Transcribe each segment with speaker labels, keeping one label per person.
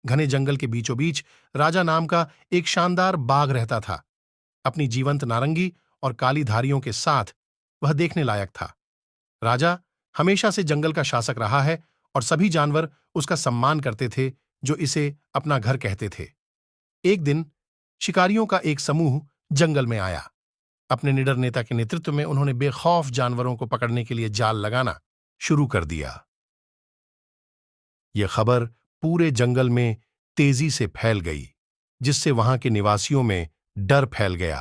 Speaker 1: घने जंगल के बीचों बीच राजा नाम का एक शानदार बाघ रहता था। अपनी जीवंत नारंगी और काली धारियों के साथ वह देखने लायक था। राजा हमेशा से जंगल का शासक रहा है और सभी जानवर उसका सम्मान करते थे, जो इसे अपना घर कहते थे। एक दिन शिकारियों का एक समूह जंगल में आया। अपने निडर नेता के नेतृत्व में उन्होंने बेखौफ जानवरों को पकड़ने के लिए जाल लगाना शुरू कर दिया। यह खबर पूरे जंगल में तेजी से फैल गई, जिससे वहां के निवासियों में डर फैल गया।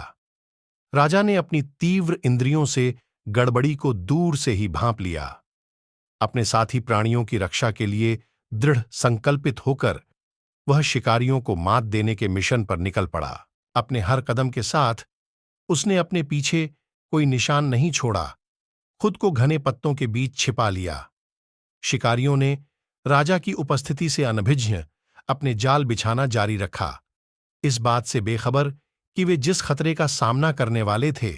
Speaker 1: राजा ने अपनी तीव्र इंद्रियों से गड़बड़ी को दूर से ही भांप लिया। अपने साथी प्राणियों की रक्षा के लिए दृढ़ संकल्पित होकर वह शिकारियों को मात देने के मिशन पर निकल पड़ा। अपने हर कदम के साथ उसने अपने पीछे कोई निशान नहीं छोड़ा, खुद को घने पत्तों के बीच छिपा लिया। शिकारियों ने राजा की उपस्थिति से अनभिज्ञ अपने जाल बिछाना जारी रखा, इस बात से बेखबर कि वे जिस खतरे का सामना करने वाले थे।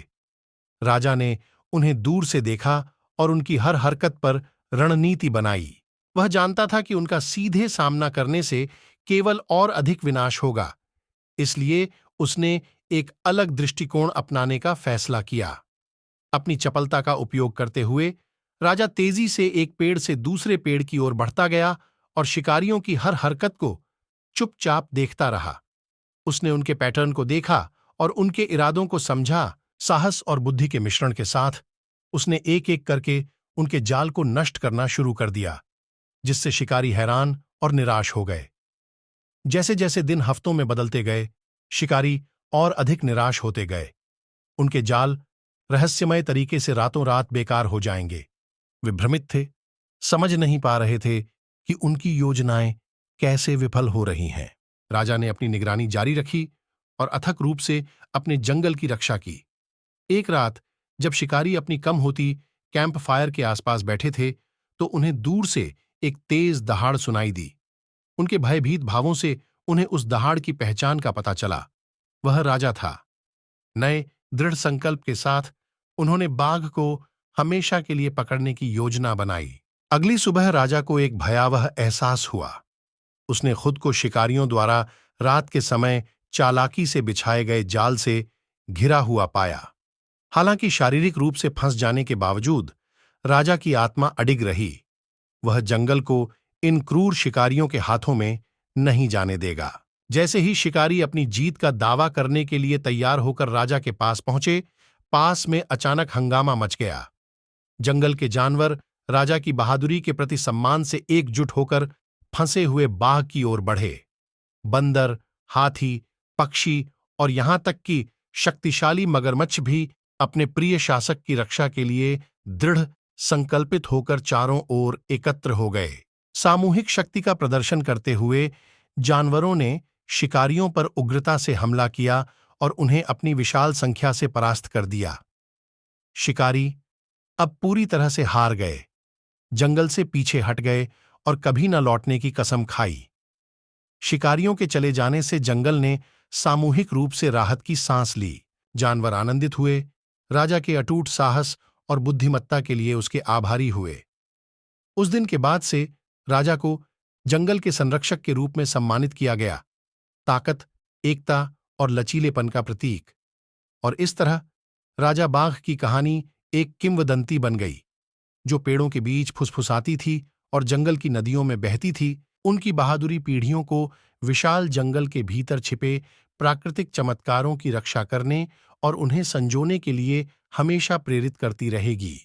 Speaker 1: राजा ने उन्हें दूर से देखा और उनकी हर हरकत पर रणनीति बनाई। वह जानता था कि उनका सीधे सामना करने से केवल और अधिक विनाश होगा, इसलिए उसने एक अलग दृष्टिकोण अपनाने का फैसला किया। अपनी चपलता का उपयोग करते हुए राजा तेजी से एक पेड़ से दूसरे पेड़ की ओर बढ़ता गया और शिकारियों की हर हरकत को चुपचाप देखता रहा। उसने उनके पैटर्न को देखा और उनके इरादों को समझा। साहस और बुद्धि के मिश्रण के साथ उसने एक एक करके उनके जाल को नष्ट करना शुरू कर दिया, जिससे शिकारी हैरान और निराश हो गए। जैसे जैसे दिन हफ्तों में बदलते गए, शिकारी और अधिक निराश होते गए। उनके जाल रहस्यमय तरीके से रातों रात बेकार हो जाएंगे। वे भ्रमित थे, समझ नहीं पा रहे थे कि उनकी योजनाएं कैसे विफल हो रही हैं। राजा ने अपनी निगरानी जारी रखी और अथक रूप से अपने जंगल की रक्षा की। एक रात जब शिकारी अपनी कम होती कैंप फायर के आसपास बैठे थे, तो उन्हें दूर से एक तेज दहाड़ सुनाई दी। उनके भयभीत भावों से उन्हें उस दहाड़ की पहचान का पता चला। वह राजा था। नए दृढ़ संकल्प के साथ उन्होंने बाघ को हमेशा के लिए पकड़ने की योजना बनाई। अगली सुबह राजा को एक भयावह एहसास हुआ। उसने खुद को शिकारियों द्वारा रात के समय चालाकी से बिछाए गए जाल से घिरा हुआ पाया। हालांकि शारीरिक रूप से फंस जाने के बावजूद राजा की आत्मा अडिग रही। वह जंगल को इन क्रूर शिकारियों के हाथों में नहीं जाने देगा। जैसे ही शिकारी अपनी जीत का दावा करने के लिए तैयार होकर राजा के पास पहुंचे, पास में अचानक हंगामा मच गया। जंगल के जानवर राजा की बहादुरी के प्रति सम्मान से एकजुट होकर फंसे हुए बाघ की ओर बढ़े। बंदर, हाथी, पक्षी और यहां तक कि शक्तिशाली मगरमच्छ भी अपने प्रिय शासक की रक्षा के लिए दृढ़ संकल्पित होकर चारों ओर एकत्र हो गए। सामूहिक शक्ति का प्रदर्शन करते हुए जानवरों ने शिकारियों पर उग्रता से हमला किया और उन्हें अपनी विशाल संख्या से परास्त कर दिया। शिकारी अब पूरी तरह से हार गए, जंगल से पीछे हट गए और कभी न लौटने की कसम खाई। शिकारियों के चले जाने से जंगल ने सामूहिक रूप से राहत की सांस ली। जानवर आनंदित हुए, राजा के अटूट साहस और बुद्धिमत्ता के लिए उसके आभारी हुए। उस दिन के बाद से राजा को जंगल के संरक्षक के रूप में सम्मानित किया गया, ताकत, एकता और लचीलेपन का प्रतीक। और इस तरह राजा बाघ की कहानी एक किंवदंती बन गई, जो पेड़ों के बीच फुसफुसाती थी और जंगल की नदियों में बहती थी। उनकी बहादुरी पीढ़ियों को विशाल जंगल के भीतर छिपे प्राकृतिक चमत्कारों की रक्षा करने और उन्हें संजोने के लिए हमेशा प्रेरित करती रहेगी।